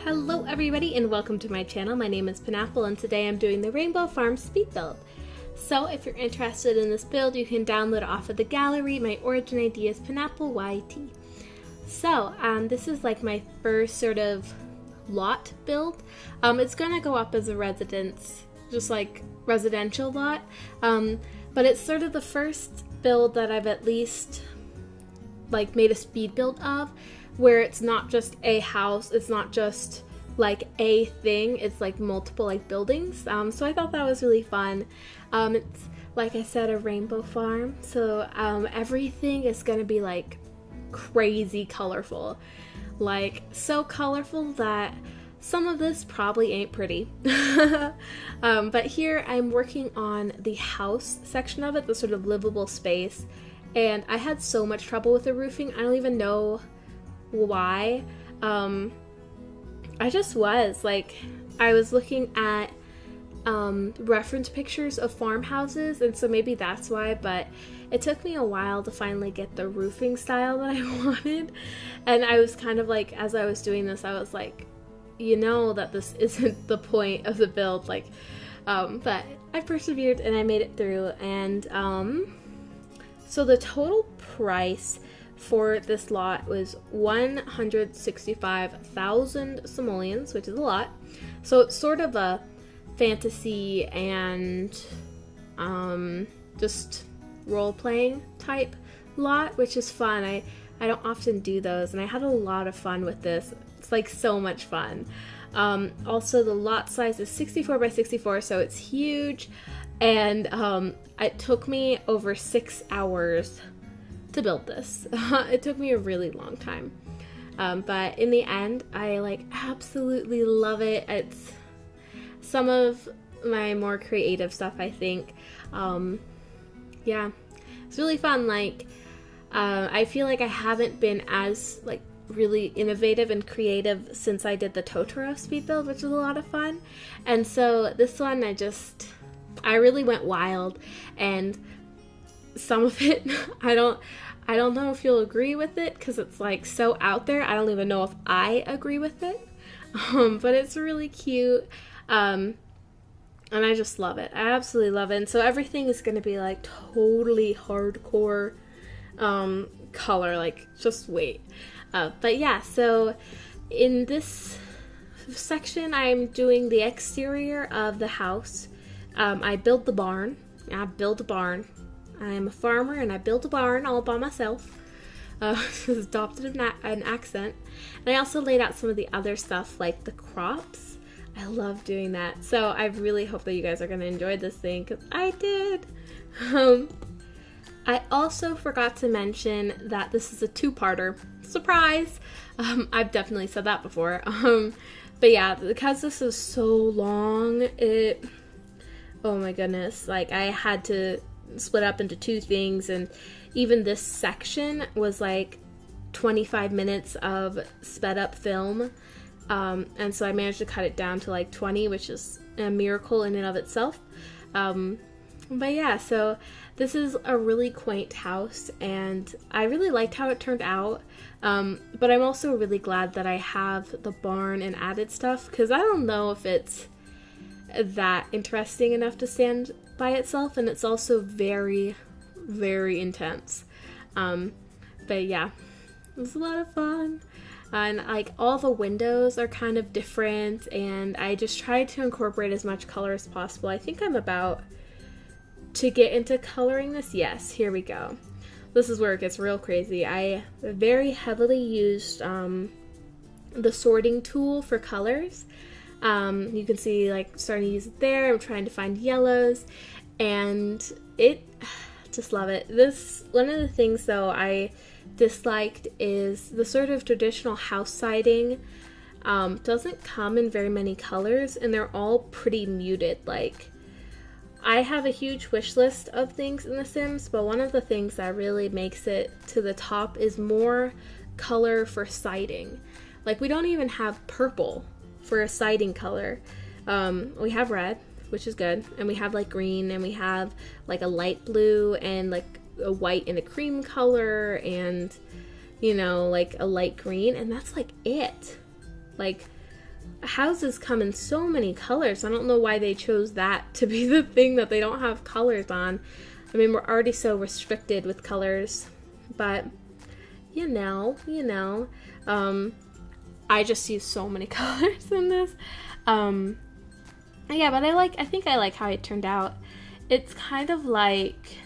Hello everybody and welcome to my channel. My name is Penapple and today I'm doing the Rainbow Farm speed build. So if you're interested in this build, you can download it off of the gallery. My origin ID is penappleYT. So this is like my first sort of lot build. It's gonna go up as a residence, just like residential lot, but it's sort of the first build that I've at least like made a speed build of, where it's not just a house, it's not just like a thing, it's like multiple like buildings. So I thought that was really fun. It's, like I said, a rainbow farm, so everything is gonna be like crazy colorful, like so colorful that some of this probably ain't pretty. But here I'm working on the house section of it, the sort of livable space, and I had so much trouble with the roofing. I don't even know why. I just was like, I was looking at reference pictures of farmhouses, and so maybe that's why, but it took me a while to finally get the roofing style that I wanted. And I was kind of like, as I was doing this, I was like, you know that this isn't the point of the build, like, but I persevered and I made it through. And so the total price for this lot was 165,000 simoleons, which is a lot. So it's sort of a fantasy and just role-playing type lot, which is fun. I don't often do those, and I had a lot of fun with this. It's like so much fun. Also, the lot size is 64 by 64, so it's huge, and it took me over 6 hours to build this. It took me a really long time, but in the end I like absolutely love it. It's some of my more creative stuff, I think. Yeah, it's really fun. Like I feel like I haven't been as like really innovative and creative since I did the Totoro speed build, which was a lot of fun. And so this one I really went wild, and some of it I don't know if you'll agree with it, because it's like so out there. I don't even know if I agree with it, but it's really cute, and I just love it. I absolutely love it. And so everything is going to be like totally hardcore color, like just wait. But yeah, so in this section I'm doing the exterior of the house. I built the barn. I built a barn. I'm a farmer and I built a barn all by myself. Adopted an accent. And I also laid out some of the other stuff like the crops. I love doing that. So I really hope that you guys are going to enjoy this thing, because I did. I also forgot to mention that this is a two-parter. Surprise! I've definitely said that before. But yeah, because this is so long, oh my goodness, like I had to split up into two things, and even this section was like 25 minutes of sped up film, and so I managed to cut it down to like 20, which is a miracle in and of itself. But yeah, so this is a really quaint house, and I really liked how it turned out, but I'm also really glad that I have the barn and added stuff, because I don't know if it's that interesting enough to stand by itself, and it's also very, very intense. But yeah, it was a lot of fun, and like all the windows are kind of different, and I just tried to incorporate as much color as possible. I think I'm about to get into coloring this. Yes, here we go. This is where it gets real crazy. I very heavily used the sorting tool for colors. You can see like starting to use it there. I'm trying to find yellows, and just love it. One of the things though I disliked is the sort of traditional house siding doesn't come in very many colors, and they're all pretty muted. Like, I have a huge wish list of things in The Sims, but one of the things that really makes it to the top is more color for siding. Like, we don't even have purple for a siding color. We have red, which is good, and we have like green, and we have like a light blue, and like a white and a cream color, and you know, like a light green, and that's like it. Like houses come in so many colors. I don't know why they chose that to be the thing that they don't have colors on. I mean, we're already so restricted with colors, but you know, I just use so many colors in this. Yeah, but I think I like how it turned out. It's kind of like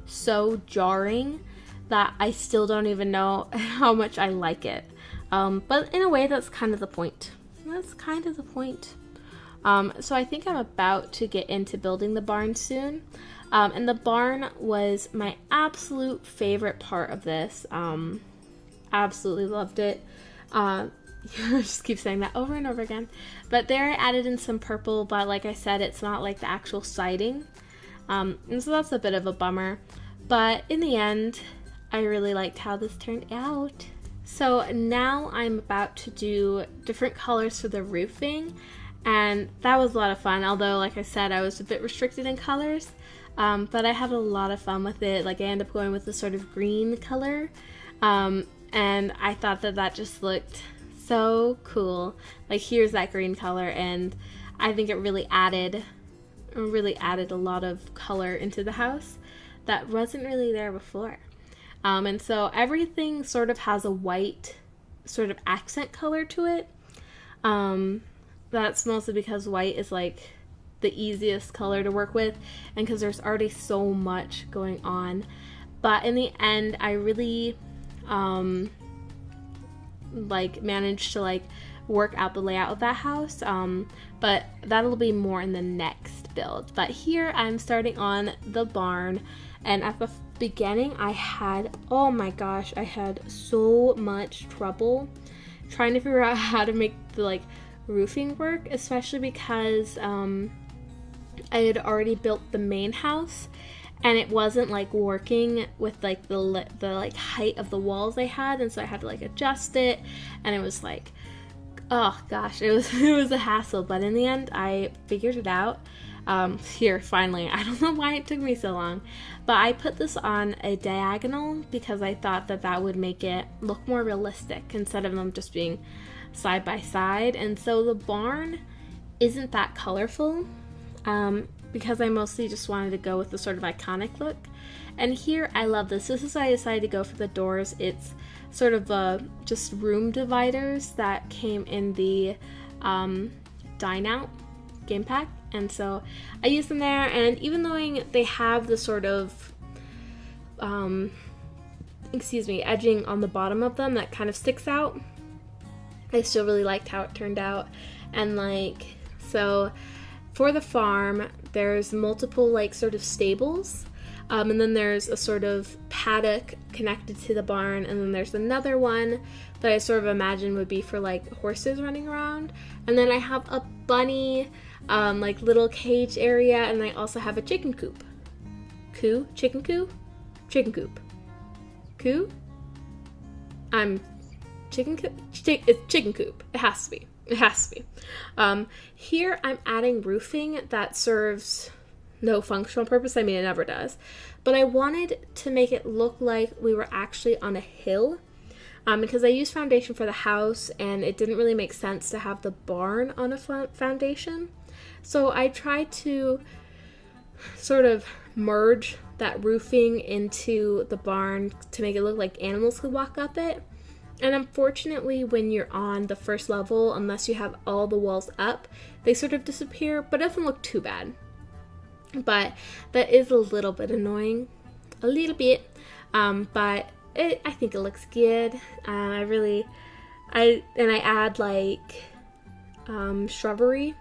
so jarring that I still don't even know how much I like it. But in a way, that's kind of the point. So I think I'm about to get into building the barn soon. And the barn was my absolute favorite part of this. Absolutely loved it. I just keep saying that over and over again. But there I added in some purple, but like I said, it's not like the actual siding. And so that's a bit of a bummer. But in the end, I really liked how this turned out. So now I'm about to do different colors for the roofing. And that was a lot of fun. Although, like I said, I was a bit restricted in colors. But I had a lot of fun with it. Like I ended up going with a sort of green color. And I thought that just looked so cool. Like here's that green color, and I think it really added a lot of color into the house that wasn't really there before. And so everything sort of has a white sort of accent color to it. That's mostly because white is like the easiest color to work with, and because there's already so much going on. But in the end, I really managed to work out the layout of that house, but that'll be more in the next build. But here I'm starting on the barn, and at the beginning I had so much trouble trying to figure out how to make the roofing work, especially because I had already built the main house and it wasn't working with the height of the walls I had, and so I had to adjust it, and it was oh gosh, it was a hassle. But in the end I figured it out. Here finally, I don't know why it took me so long, but I put this on a diagonal because I thought that would make it look more realistic instead of them just being side by side. And so the barn isn't that colorful, because I mostly just wanted to go with the sort of iconic look. And here I love this. This is why I decided to go for the doors. It's sort of just room dividers that came in the Dine Out game pack. And so I used them there, and even though they have the sort of edging on the bottom of them that kind of sticks out, I still really liked how it turned out. And so for the farm, there's multiple sort of stables, and then there's a sort of paddock connected to the barn, and then there's another one that I sort of imagine would be for horses running around. And then I have a bunny little cage area, and I also have a chicken coop. Chicken coop. Chicken coop. It's chicken coop. It has to be. Here I'm adding roofing that serves no functional purpose. I mean, it never does. But I wanted to make it look like we were actually on a hill, because I used foundation for the house, and it didn't really make sense to have the barn on a foundation. So I tried to sort of merge that roofing into the barn to make it look like animals could walk up it. And unfortunately, when you're on the first level, unless you have all the walls up, they sort of disappear, but it doesn't look too bad. But that is a little bit annoying. A little bit. But I think it looks good. I add shrubbery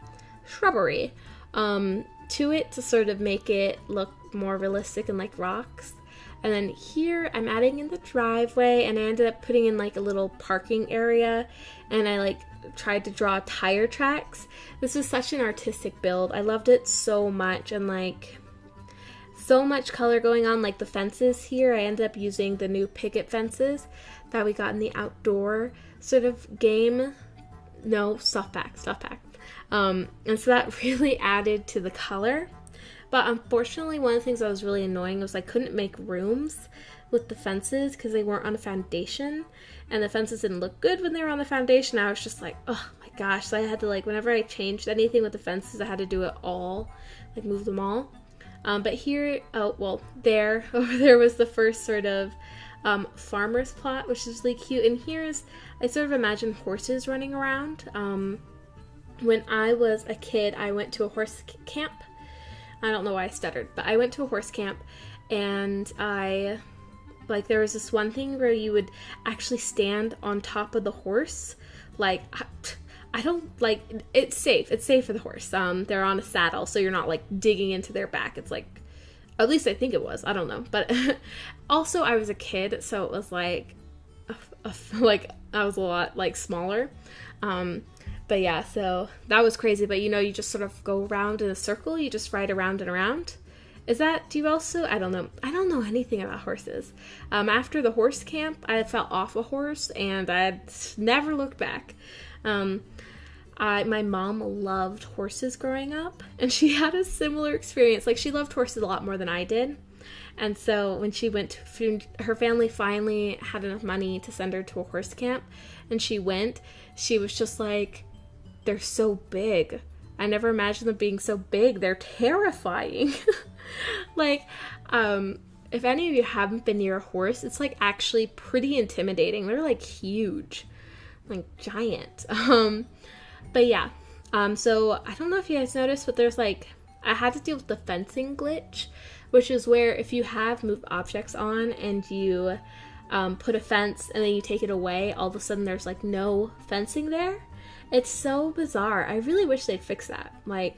to it to sort of make it look more realistic and like rocks. And then here I'm adding in the driveway, and I ended up putting in a little parking area, and I tried to draw tire tracks. This was such an artistic build. I loved it so much, and so much color going on. The fences here, I ended up using the new picket fences that we got in the outdoor sort of game. No, soft pack. And so that really added to the color. But unfortunately, one of the things that was really annoying was I couldn't make rooms with the fences because they weren't on a foundation. and the fences didn't look good when they were on the foundation. I was just like, oh my gosh. So I had to, like, whenever I changed anything with the fences, I had to do it all, like move them all. But here, over there was the first sort of farmer's plot, which is really cute. And here's, I sort of imagine horses running around. When I was a kid, I went to a horse camp. I don't know why I stuttered, but I went to a horse camp, and there was this one thing where you would actually stand on top of the horse. Like, I don't, like, it's safe. It's safe for the horse. They're on a saddle, so you're not, like, digging into their back. It's like, at least I think it was. I don't know. But also, I was a kid, so it was, like, I was a lot, like, smaller. But yeah, so that was crazy. But, you just sort of go around in a circle. You just ride around and around. Do you also, I don't know. I don't know anything about horses. After the horse camp, I fell off a horse, and I never looked back. My mom loved horses growing up, and she had a similar experience. Like, she loved horses a lot more than I did. And so when she went her family finally had enough money to send her to a horse camp, and she went, she was just like, they're so big. I never imagined them being so big. They're terrifying. Like, if any of you haven't been near a horse, it's, like, actually pretty intimidating. They're, like, huge. Like, giant. But yeah. So I don't know if you guys noticed, but there's, like, I had to deal with the fencing glitch, which is where if you have move objects on and you put a fence and then you take it away, all of a sudden there's, like, no fencing there. It's so bizarre. I really wish they'd fix that. Like,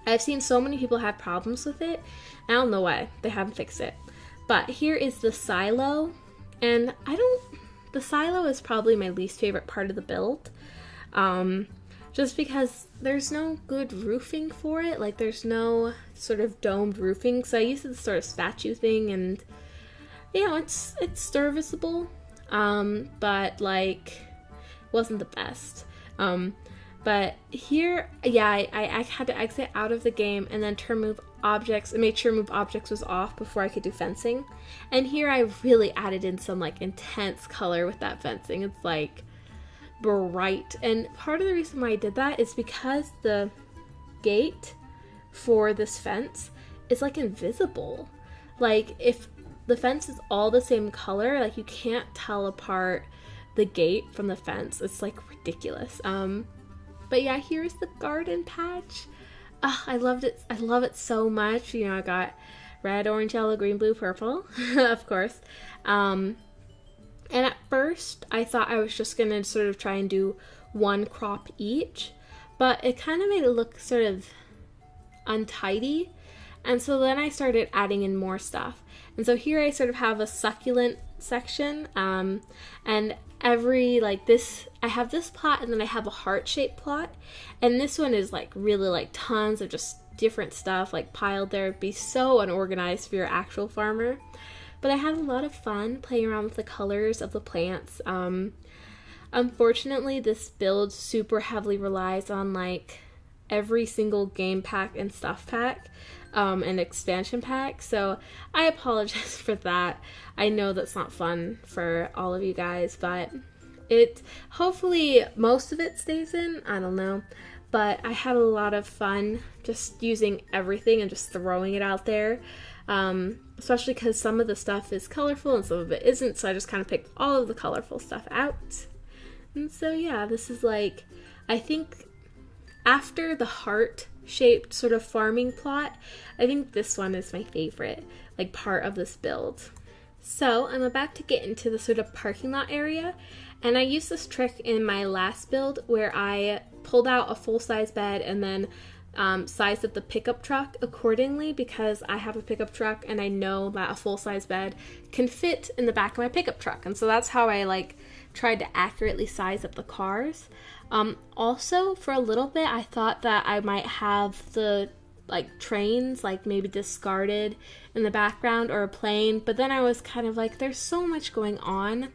I've seen so many people have problems with it. I don't know why they haven't fixed it. But here is the silo. And the silo is probably my least favorite part of the build. Just because there's no good roofing for it. Like, there's no sort of domed roofing. So I used this sort of statue thing, and, it's serviceable. But, like, wasn't the best. But here, I had to exit out of the game and then turn move objects and make sure move objects was off before I could do fencing. And here I really added in some, like, intense color with that fencing. It's, like, bright. And part of the reason why I did that is because the gate for this fence is, like, invisible. Like, if the fence is all the same color, like, you can't tell apart the gate from the fence. It's, like, ridiculous. But yeah, here's the garden patch. I loved it. I love it so much. I got red, orange, yellow, green, blue, purple, of course. And at first, I thought I was just gonna sort of try and do one crop each, but it kind of made it look sort of untidy. And so then I started adding in more stuff. And so here I sort of have a succulent section, and every, like, this, I have this plot, and then I have a heart-shaped plot, and this one is, like, really, like, tons of just different stuff, like, piled there. It'd be so unorganized for your actual farmer. But I had a lot of fun playing around with the colors of the plants. Unfortunately, this build super heavily relies on, like, every single game pack and stuff pack, and expansion pack, so I apologize for that. I know that's not fun for all of you guys, but hopefully most of it stays in, I don't know, but I had a lot of fun just using everything and just throwing it out there, especially because some of the stuff is colorful and some of it isn't, so I just kind of picked all of the colorful stuff out. And so yeah, this is, like, I think after the heart-shaped sort of farming plot, I think this one is my favorite, like, part of this build. So I'm about to get into the sort of parking lot area, and I used this trick in my last build where I pulled out a full-size bed and then sized up the pickup truck accordingly, because I have a pickup truck and I know that a full-size bed can fit in the back of my pickup truck, and so that's how I, like, tried to accurately size up the cars. Also, for a little bit, I thought that I might have the, like, trains, like, maybe discarded in the background, or a plane, but then I was kind of like, there's so much going on.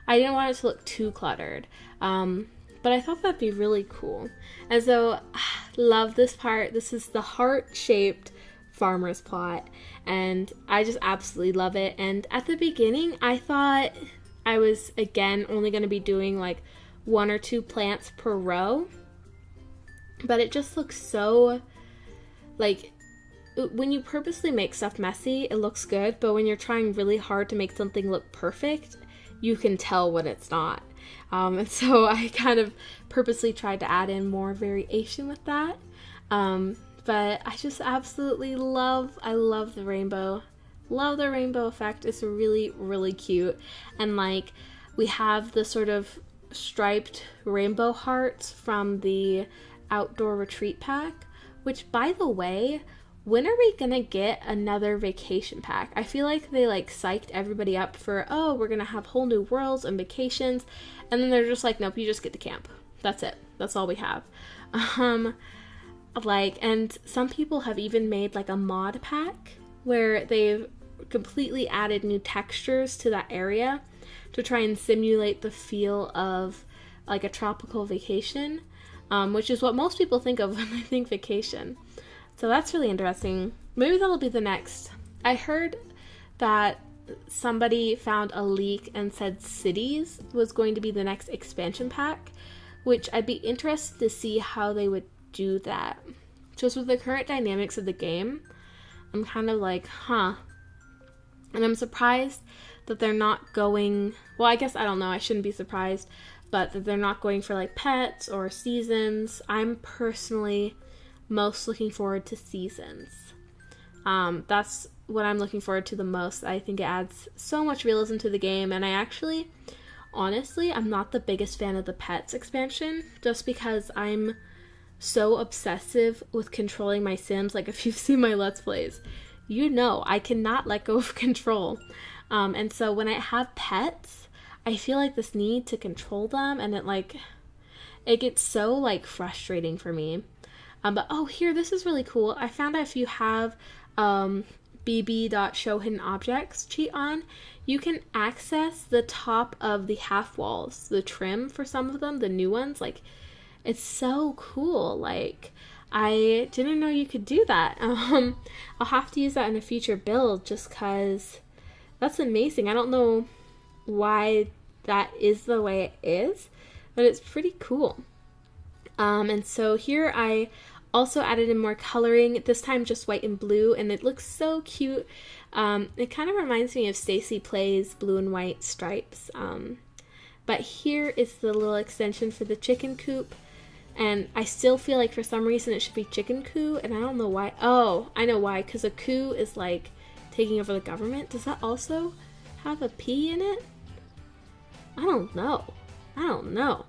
I didn't want it to look too cluttered, but I thought that'd be really cool. And so, love this part. This is the heart-shaped farmer's plot, and I just absolutely love it. And at the beginning, I thought I was, again, only going to be doing like 1 or 2 plants per row. But it just looks so, like, when you purposely make stuff messy, it looks good. But when you're trying really hard to make something look perfect, you can tell when it's not. And so I kind of purposely tried to add in more variation with that. But I just absolutely I love the rainbow. Love the rainbow effect. It's really, really cute. And like, we have the sort of striped rainbow hearts from the outdoor retreat pack, which, by the way, when are we gonna get another vacation pack? I feel like they like psyched everybody up for, oh, we're gonna have whole new worlds and vacations, and then they're just like, nope, you just get to camp. That's it. That's all we have. Like, and some people have even made like a mod pack where they've completely added new textures to that area to try and simulate the feel of like a tropical vacation, which is what most people think of when they think vacation. So that's really interesting. Maybe that'll be the next. I heard that somebody found a leak and said cities was going to be the next expansion pack, which I'd be interested to see how they would do that. Just with the current dynamics of the game, I'm kind of like, huh. And I'm surprised that they're not going, well, I guess, I don't know, I shouldn't be surprised, but that they're not going for like pets or seasons. I'm personally most looking forward to seasons. That's what I'm looking forward to the most. I think it adds so much realism to the game, and I actually, honestly, I'm not the biggest fan of the pets expansion, just because I'm so obsessive with controlling my Sims. Like, if you've seen my Let's Plays, you know I cannot let go of control. And so when I have pets, I feel like this need to control them, and it gets so like frustrating for me. But oh, here, this is really cool. I found out if you have bb.show hidden objects cheat on, you can access the top of the half walls, the trim for some of them, the new ones. Like, it's so cool. Like, I didn't know you could do that. I'll have to use that in a future build just because that's amazing. I don't know why that is the way it is, but it's pretty cool. And so here I also added in more coloring, this time just white and blue, and it looks so cute. It kind of reminds me of Stacy Plays blue and white stripes. But here is the little extension for the chicken coop, and I still feel like for some reason it should be chicken coo, and I don't know why. Oh, I know why, because a coup is like taking over the government. Does that also have a P in it? I don't know.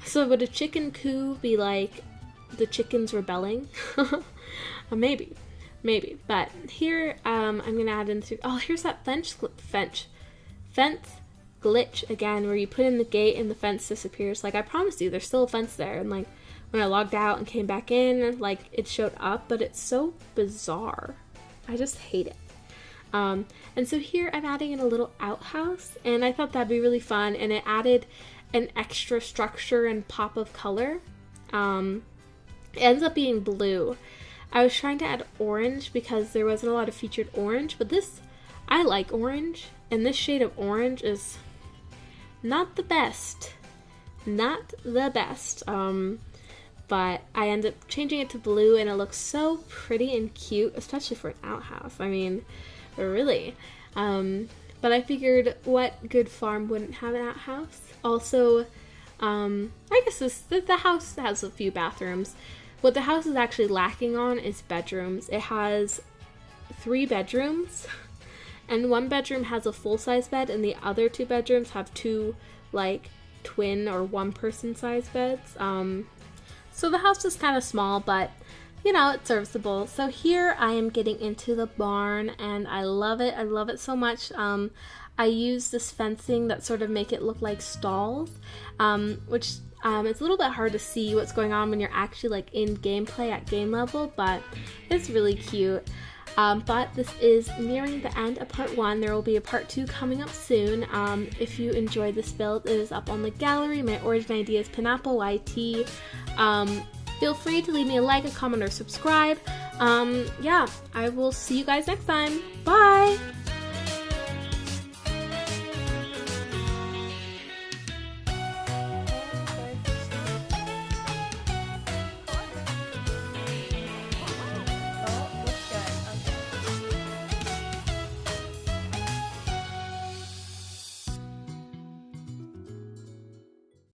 So would a chicken coup be like the chickens rebelling? Maybe. But here, I'm gonna add in through. Oh, here's that fence glitch again, where you put in the gate and the fence disappears. Like, I promised you, there's still a fence there. And like, when I logged out and came back in, like, it showed up, but it's so bizarre. I just hate it. And so here I'm adding in a little outhouse, and I thought that'd be really fun, and it added an extra structure and pop of color. It ends up being blue. I was trying to add orange because there wasn't a lot of featured orange, but I like orange, and this shade of orange is not the best. But I ended up changing it to blue, and it looks so pretty and cute, especially for an outhouse. I mean, really. But I figured, what good farm wouldn't have an outhouse? Also, I guess the house has a few bathrooms. What the house is actually lacking on is bedrooms. It has 3 bedrooms, and 1 bedroom has a full-size bed, and the other 2 bedrooms have 2, like, twin or 1-person size beds. So the house is kind of small, but you know, it's serviceable. So here I am getting into the barn, and I love it. I love it so much. I use this fencing that sort of make it look like stalls, which it's a little bit hard to see what's going on when you're actually like in gameplay at game level, but it's really cute. But this is nearing the end of part 1. There will be a part 2 coming up soon. If you enjoyed this build, it is up on the gallery. My origin ID is penappleYT. Feel free to leave me a like, a comment, or subscribe. Yeah, I will see you guys next time. Bye!